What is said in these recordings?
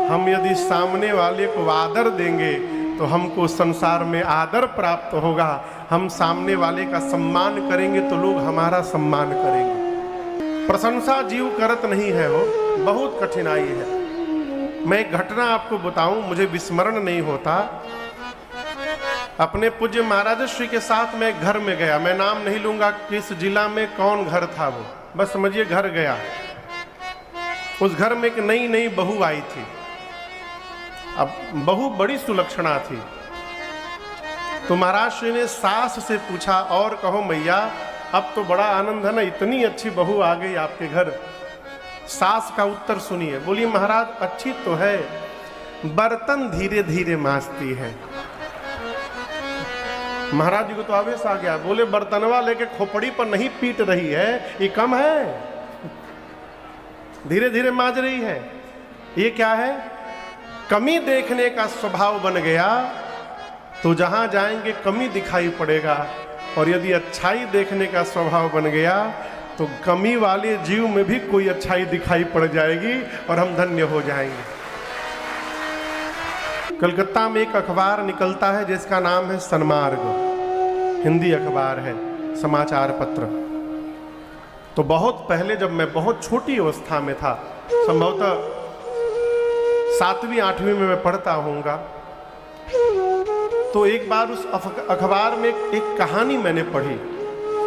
हम यदि सामने वाले को आदर देंगे तो हमको संसार में आदर प्राप्त होगा। हम सामने वाले का सम्मान करेंगे तो लोग हमारा सम्मान करेंगे। प्रशंसा जीव करत नहीं है, हो बहुत कठिनाई है। मैं एक घटना आपको बताऊं, मुझे विस्मरण नहीं होता। अपने पूज्य महाराज श्री के साथ मैं घर में गया, मैं नाम नहीं लूंगा किस जिला में कौन घर था वो, बस समझिए घर गया। उस घर में एक नई नई बहू आई थी। अब बहू बड़ी सुलक्षणा थी। तो महाराज श्री ने सास से पूछा, और कहो मैया, अब तो बड़ा आनंद है ना, इतनी अच्छी बहू आ गई आपके घर। सास का उत्तर सुनिए, बोली महाराज अच्छी तो है, बर्तन धीरे धीरे मांजती है। महाराज जी को तो आवेश आ गया, बोले बर्तनवा लेके खोपड़ी पर नहीं पीट रही है, ये कम है, धीरे धीरे मांज रही है। ये क्या है? कमी देखने का स्वभाव बन गया तो जहां जाएंगे कमी दिखाई पड़ेगा, और यदि अच्छाई देखने का स्वभाव बन गया तो कमी वाले जीव में भी कोई अच्छाई दिखाई पड़ जाएगी और हम धन्य हो जाएंगे। कलकत्ता में एक अखबार निकलता है जिसका नाम है सन्मार्ग, हिंदी अखबार है, समाचार पत्र। तो बहुत पहले जब मैं बहुत छोटी अवस्था में था, संभवतः 7वीं 8वीं में मैं पढ़ता होऊंगा, तो एक बार उस अखबार में एक कहानी मैंने पढ़ी,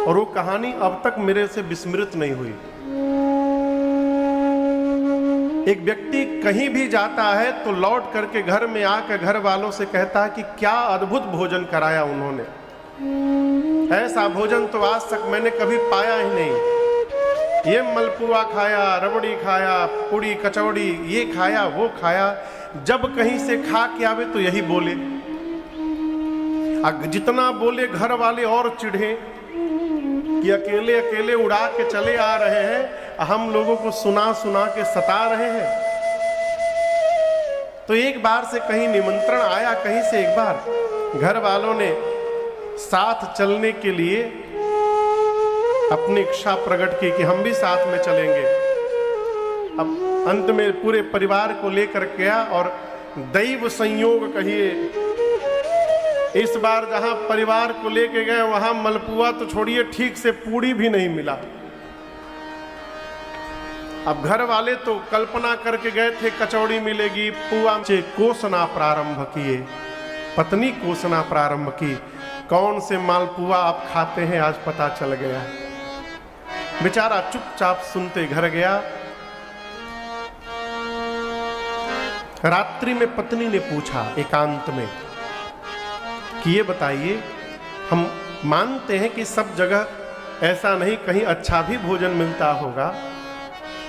और वो कहानी अब तक मेरे से विस्मृत नहीं हुई। एक व्यक्ति कहीं भी जाता है तो लौट करके घर में आकर घर वालों से कहता है कि क्या अद्भुत भोजन कराया उन्होंने, ऐसा भोजन तो आज तक मैंने कभी पाया ही नहीं। ये मलपुआ खाया, रबड़ी खाया, पूड़ी कचौड़ी, ये खाया वो खाया। जब कहीं से खा के आवे तो यही बोले, जितना बोले घर वाले और चिढ़े कि अकेले अकेले उड़ा के चले आ रहे हैं, हम लोगों को सुना सुना के सता रहे हैं। तो एक बार से कहीं निमंत्रण आया, कहीं से एक बार घर वालों ने साथ चलने के लिए अपनी इच्छा प्रकट की कि हम भी साथ में चलेंगे। अब अंत में पूरे परिवार को लेकर गया, और दैव संयोग कहिए, इस बार जहां परिवार को लेके गए वहां मलपुआ तो छोड़िए, ठीक से पूड़ी भी नहीं मिला। अब घर वाले तो कल्पना करके गए थे कचौड़ी मिलेगी, पुआ से कोसना प्रारंभ किए, पत्नी कोसना प्रारंभ की। कौन से मालपुआ आप खाते हैं आज पता चल गया। बेचारा चुपचाप सुनते घर गया। रात्रि में पत्नी ने पूछा एकांत में कि ये बताइए, हम मानते हैं कि सब जगह ऐसा नहीं, कहीं अच्छा भी भोजन मिलता होगा,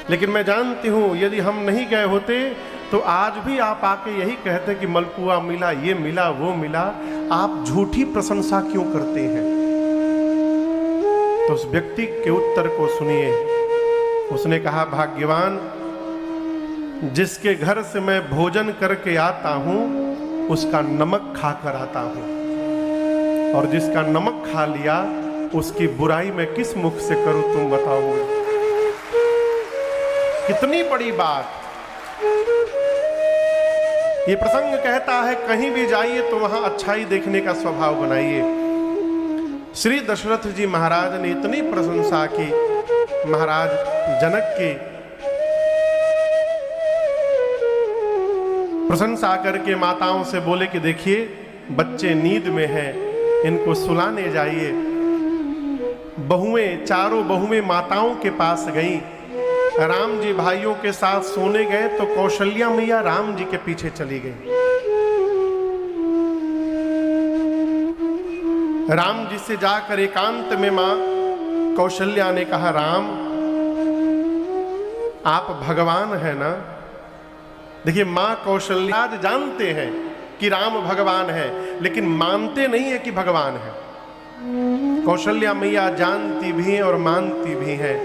लेकिन मैं जानती हूं यदि हम नहीं गए होते तो आज भी आप आके यही कहते कि मलपुआ मिला, ये मिला, वो मिला। आप झूठी प्रशंसा क्यों करते हैं? तो उस व्यक्ति के उत्तर को सुनिए। उसने कहा, भाग्यवान जिसके घर से मैं भोजन करके आता हूं उसका नमक खाकर आता हूं, और जिसका नमक खा लिया उसकी बुराई मैं किस मुख से करूं, तुम बताओगे। कितनी बड़ी बात। ये प्रसंग कहता है कहीं भी जाइए तो वहां अच्छाई देखने का स्वभाव बनाइए। श्री दशरथ जी महाराज ने इतनी प्रशंसा की महाराज जनक की, प्रशंसा करके माताओं से बोले कि देखिए बच्चे नींद में हैं, इनको सुलाने जाइए। बहुएं, चारों बहुएं माताओं के पास गईं। राम जी भाइयों के साथ सोने गए तो कौशल्या मैया राम जी के पीछे चली गई। राम जी से जाकर एकांत में मां कौशल्या ने कहा, राम आप भगवान है ना। देखिए मां कौशल्या आज जानते हैं कि राम भगवान है, लेकिन मानते नहीं है कि भगवान है। कौशल्या मैया जानती भी हैं और मानती भी हैं।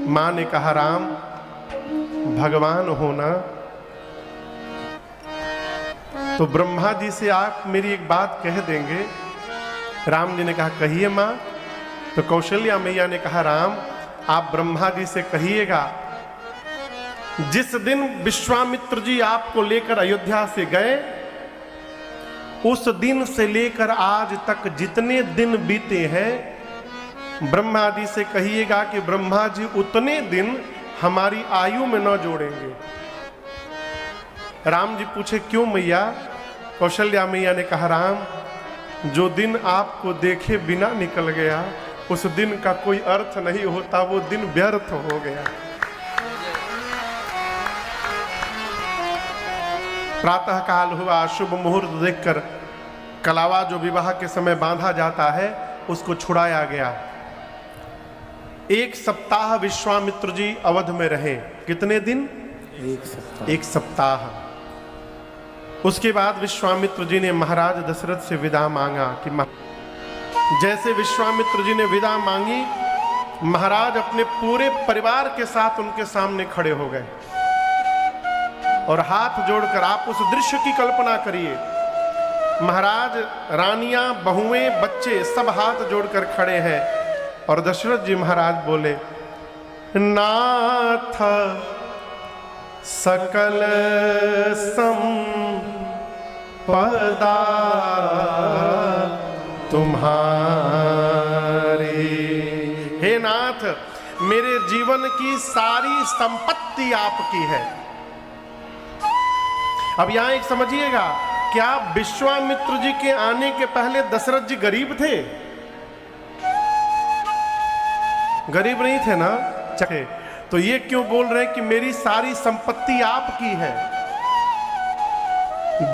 मां ने कहा, राम भगवान होना तो ब्रह्मा जी से आप मेरी एक बात कह देंगे। राम जी ने कहा, कहिए मां। तो कौशल्या मैया ने कहा, राम आप ब्रह्मा जी से कहिएगा जिस दिन विश्वामित्र जी आपको लेकर अयोध्या से गए, उस दिन से लेकर आज तक जितने दिन बीते हैं, ब्रह्मा जी से कहिएगा कि ब्रह्मा जी उतने दिन हमारी आयु में न जोड़ेंगे। राम जी पूछे क्यों मैया? कौशल्या मैया ने कहा राम, जो दिन आपको देखे बिना निकल गया, उस दिन का कोई अर्थ नहीं होता, वो दिन व्यर्थ हो गया। प्रातः काल हुआ, शुभ मुहूर्त देखकर कलावा जो विवाह के समय बांधा जाता है उसको छुड़ाया गया। 1 सप्ताह विश्वामित्र जी अवध में रहे। कितने दिन? 1 सप्ताह। उसके बाद विश्वामित्र जी ने महाराज दशरथ से विदा मांगा कि जैसे विश्वामित्र जी ने विदा मांगी, महाराज अपने पूरे परिवार के साथ उनके सामने खड़े हो गए और हाथ जोड़कर, आप उस दृश्य की कल्पना करिए, महाराज, रानियां, बहुएं, बच्चे सब हाथ जोड़कर खड़े हैं और दशरथ जी महाराज बोले, नाथ सकल संपदा तुम्हारे। हे नाथ, मेरे जीवन की सारी संपत्ति आपकी है। अब यहां एक समझिएगा, क्या विश्वामित्र जी के आने के पहले दशरथ जी गरीब थे? गरीब नहीं थे ना? चके तो ये क्यों बोल रहे हैं कि मेरी सारी संपत्ति आपकी है?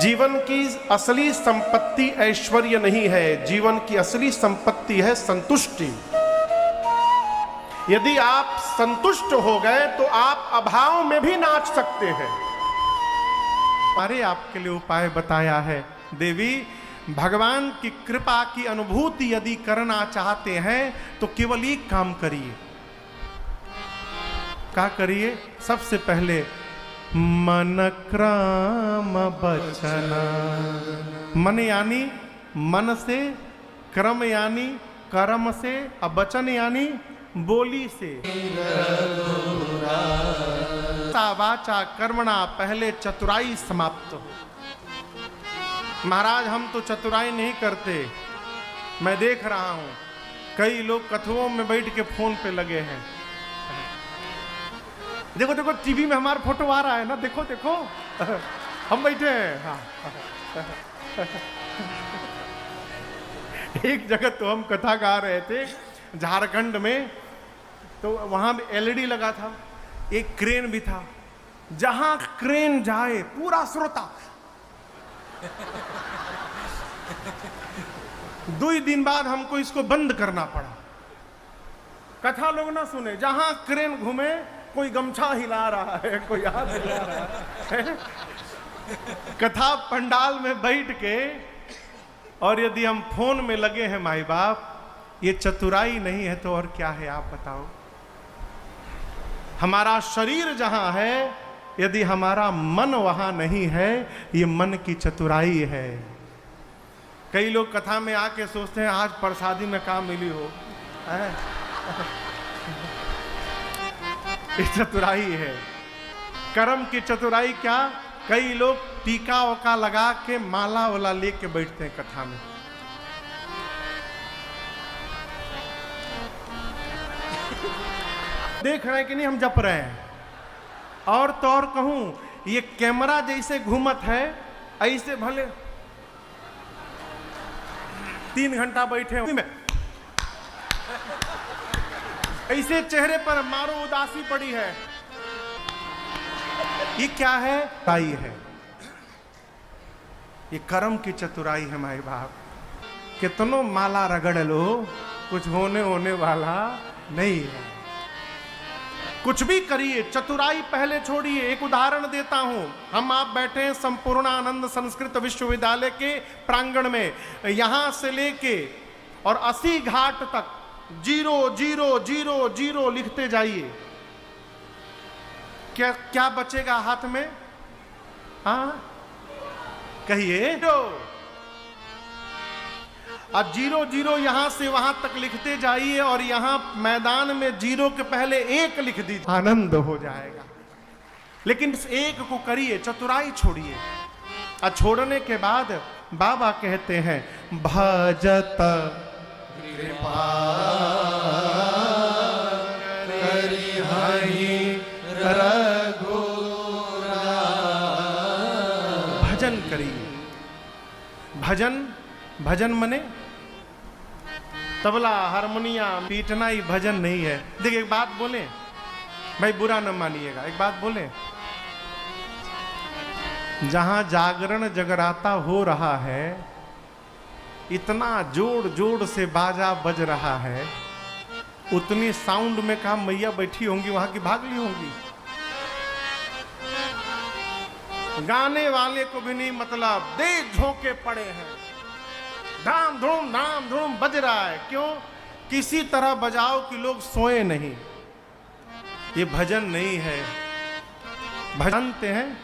जीवन की असली संपत्ति ऐश्वर्य नहीं है, जीवन की असली संपत्ति है संतुष्टि। यदि आप संतुष्ट हो गए तो आप अभाव में भी नाच सकते हैं। अरे आपके लिए उपाय बताया है। देवी, भगवान की कृपा की अनुभूति यदि करना चाहते हैं तो केवल एक काम करिए। क्या करिए? सबसे पहले मन क्रम बचन। मन यानी मन से, क्रम यानी कर्म से, और वचन यानी बोली से। वाचा कर्मणा पहले चतुराई समाप्त हो। महाराज, हम तो चतुराई नहीं करते। मैं देख रहा हूं कई लोग कथुओं में बैठ के फोन पे लगे हैं। देखो देखो, टीवी में हमारा फोटो आ रहा है ना, देखो देखो हम बैठे हैं। हाँ। एक जगह तो हम कथा गा रहे थे झारखंड में, तो वहां एलईडी लगा था, एक क्रेन भी था। जहां क्रेन जाए पूरा श्रोता। 2 दिन बाद हमको इसको बंद करना पड़ा। कथा लोग ना सुने। जहां क्रेन घूमे, कोई गमछा हिला रहा है, कोई हाथ हिला रहा है। कथा पंडाल में बैठ के, और यदि हम फोन में लगे हैं माई बाप, ये चतुराई नहीं है तो और क्या है? आप बताओ। हमारा शरीर जहां है, यदि हमारा मन वहां नहीं है, ये मन की चतुराई है। कई लोग कथा में आके सोचते हैं आज प्रसादी में काम मिली हो। ये चतुराई है। कर्म की चतुराई क्या? कई लोग टीका वका लगा के माला वाला लेके बैठते हैं कथा में। देख रहे हैं कि नहीं हम जप रहे हैं। और तो और कहूं, ये कैमरा जैसे घूमत है, ऐसे भले 3 घंटा बैठे में ऐसे चेहरे पर मारो उदासी पड़ी है। ये क्या है? चतुराई है। ये कर्म की चतुराई है माई बाप। कितनों माला रगड़ लो, कुछ होने वाला नहीं है। कुछ भी करिए, चतुराई पहले छोड़िए। एक उदाहरण देता हूं। हम आप बैठे हैं संपूर्णानंद संस्कृत विश्वविद्यालय के प्रांगण में। यहां से लेके और 80 घाट तक 0 0 0 0 लिखते जाइए। क्या क्या बचेगा हाथ में? हाँ कहिए। अब 0 0 यहां से वहां तक लिखते जाइए और यहां मैदान में 0 के पहले 1 लिख दीजिए, आनंद हो जाएगा। लेकिन इस एक को करिए, चतुराई छोड़िए। और छोड़ने के बाद बाबा कहते हैं भजत कृपा करिहहि रघुरा। भजन करिए। भजन, भजन मने तबला हारमोनियम पीटना ही भजन नहीं है। देखिए एक बात बोले भाई, बुरा न मानिएगा, एक बात बोले, जहां जागरण जगराता हो रहा है, इतना जोर जोर से बाजा बज रहा है, उतनी साउंड में कहा मैया बैठी होंगी, वहां की भाग ली होंगी। गाने वाले को भी नहीं मतलब, दे झोंके पड़े हैं, धाम धूम बज रहा है। क्यों? किसी तरह बजाओ कि लोग सोए नहीं। ये भजन नहीं है। भजनते हैं,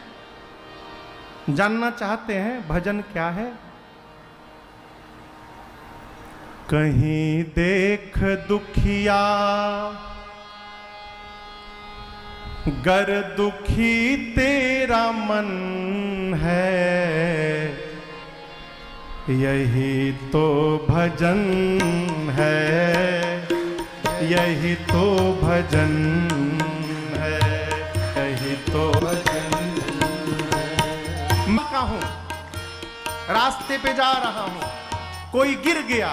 जानना चाहते हैं भजन क्या है? कहीं देख दुखिया गर दुखी तेरा मन है, यही तो भजन है, यही तो भजन है, यही तो भजन है। मैं कहूं रास्ते पे जा रहा हूं, कोई गिर गया,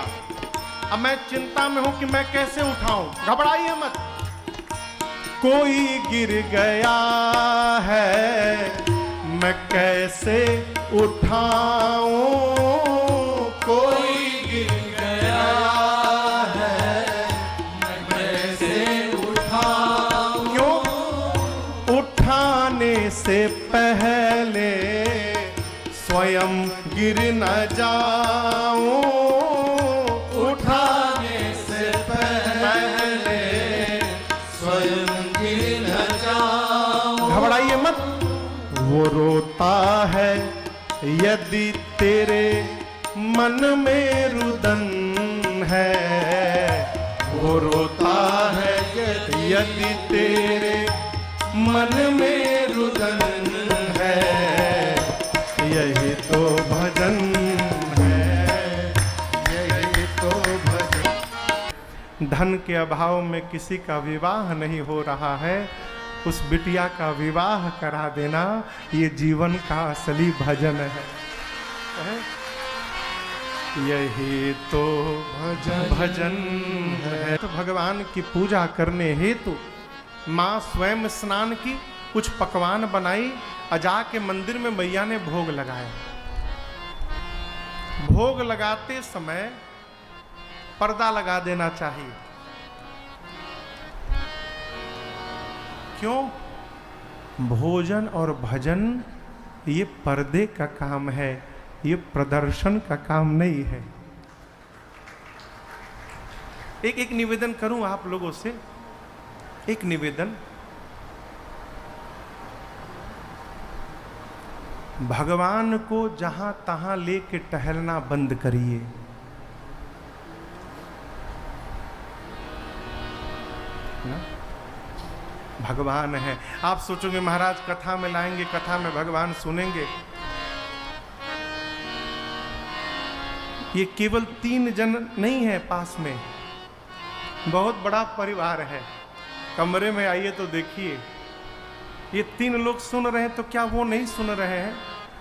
अब मैं चिंता में हूं कि मैं कैसे उठाऊं। घबराइए मत, कोई गिर गया है, मैं कैसे उठाऊं। कोई गिर गया है, मैं कैसे उठाऊं। क्यों? उठाने से पहले स्वयं गिर न जाऊं। उठाने से पहले स्वयं गिर न जाऊं। घबराइए मत। वो रोता है यदि तेरे मन में रुदन है, वो रोता है यदि तेरे मन में रुदन है, यही तो भजन है, यही तो भजन। धन के अभाव में किसी का विवाह नहीं हो रहा है, उस बिटिया का विवाह करा देना, ये जीवन का असली भजन है। यही तो भजन है। तो भगवान की पूजा करने हेतु माँ स्वयं स्नान की, कुछ पकवान बनाई और जाके मंदिर में मैया ने भोग लगाया। भोग लगाते समय पर्दा लगा देना चाहिए। क्यों? भोजन और भजन ये पर्दे का काम है, ये प्रदर्शन का काम नहीं है। एक निवेदन करूं आप लोगों से, एक निवेदन, भगवान को जहां तहां लेके टहलना बंद करिए। ना? भगवान है। आप सोचोगे महाराज कथा में लाएंगे, कथा में भगवान सुनेंगे। ये केवल 3 जन नहीं है पास में, बहुत बड़ा परिवार है। कमरे में आइए तो देखिए, ये 3 लोग सुन रहे हैं तो क्या वो नहीं सुन रहे हैं?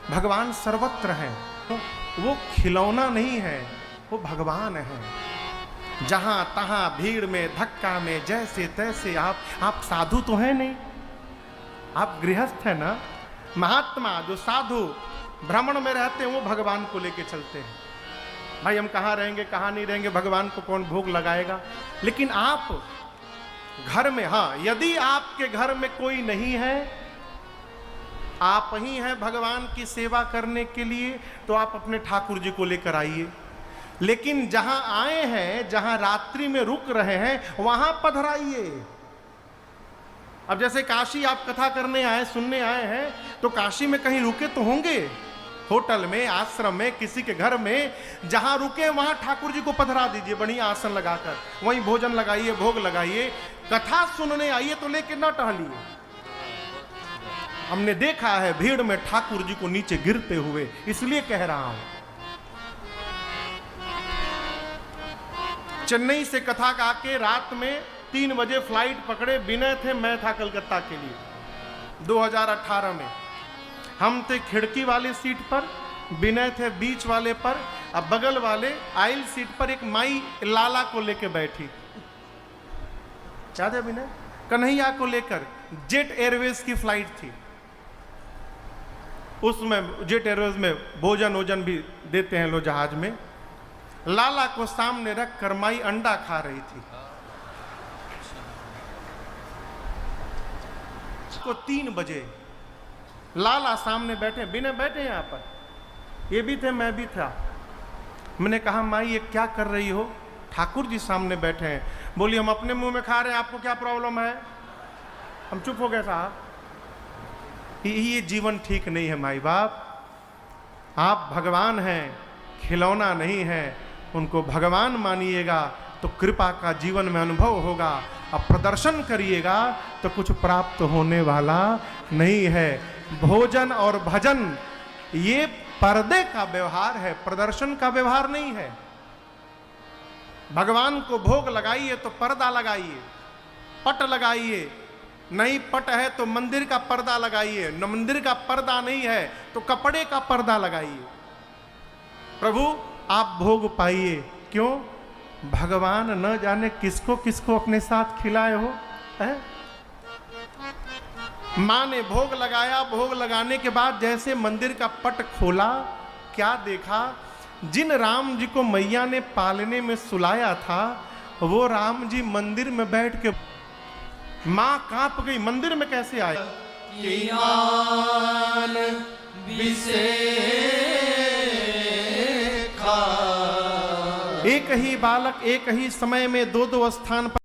भगवान सर्वत्र है। वो खिलौना नहीं है, वो भगवान है। जहां तहां भीड़ में, धक्का में, जैसे तैसे आप साधु तो हैं नहीं, आप गृहस्थ है ना। महात्मा जो साधु भ्रमण में रहते हैं वो भगवान को लेके चलते हैं। भाई हम कहाँ रहेंगे, कहाँ नहीं रहेंगे, भगवान को कौन भोग लगाएगा। लेकिन आप घर में, हाँ, यदि आपके घर में कोई नहीं है, आप ही हैं भगवान की सेवा करने के लिए, तो आप अपने ठाकुर जी को लेकर आइए। लेकिन जहां आए हैं, जहां रात्रि में रुक रहे हैं, वहां पधराइए। अब जैसे काशी आप कथा करने आए, सुनने आए हैं, तो काशी में कहीं रुके तो होंगे, होटल में, आश्रम में, किसी के घर में। जहां रुके वहां ठाकुर जी को पधरा दीजिए, बढ़िया आसन लगाकर, वहीं भोजन लगाइए, भोग लगाइए। कथा सुनने आइए तो लेके ना टहलिए। हमने देखा है भीड़ में ठाकुर जी को नीचे गिरते हुए, इसलिए कह रहा हूं। चेन्नई से कथा गा के रात में 3 बजे फ्लाइट पकड़े, विनय थे, मैं था कलकत्ता के लिए 2018 में। हम थे खिड़की वाले सीट पर, विनय थे बीच वाले पर, अब बगल वाले आइल सीट पर एक माई लाला को लेके बैठी, याद है विनय, कन्हैया को लेकर। जेट एयरवेज की फ्लाइट थी, उसमें जेट एयरवेज में भोजन वोजन भी देते हैं लोग जहाज में। लाला को सामने रख कर माई अंडा खा रही थी। को 3 बजे लाला सामने बैठे, बिना बैठे यहां पर, ये भी थे मैं भी था। मैंने कहा माई ये क्या कर रही हो? ठाकुर जी सामने बैठे हैं। बोली हम अपने मुंह में खा रहे हैं, आपको क्या प्रॉब्लम है? हम चुप हो गए साहब। ये जीवन ठीक नहीं है माई बाप, आप भगवान हैं, खिलौना नहीं है। उनको भगवान मानिएगा तो कृपा का जीवन में अनुभव होगा, अब प्रदर्शन करिएगा तो कुछ प्राप्त होने वाला नहीं है। भोजन और भजन ये पर्दे का व्यवहार है, प्रदर्शन का व्यवहार नहीं है। भगवान को भोग लगाइए तो पर्दा लगाइए, पट लगाइए, नहीं पट है तो मंदिर का पर्दा लगाइए, न मंदिर का पर्दा नहीं है तो कपड़े का पर्दा लगाइए। प्रभु आप भोग पाइए, क्यों? भगवान न जाने किसको किसको अपने साथ खिलाए हो, है? मां ने भोग लगाया, भोग लगाने के बाद जैसे मंदिर का पट खोला, क्या देखा? जिन राम जी को मैया ने पालने में सुलाया था, वो राम जी मंदिर में बैठ के, मां कांप गई, मंदिर में कैसे आए? एक ही बालक एक ही समय में 2-2 स्थान पर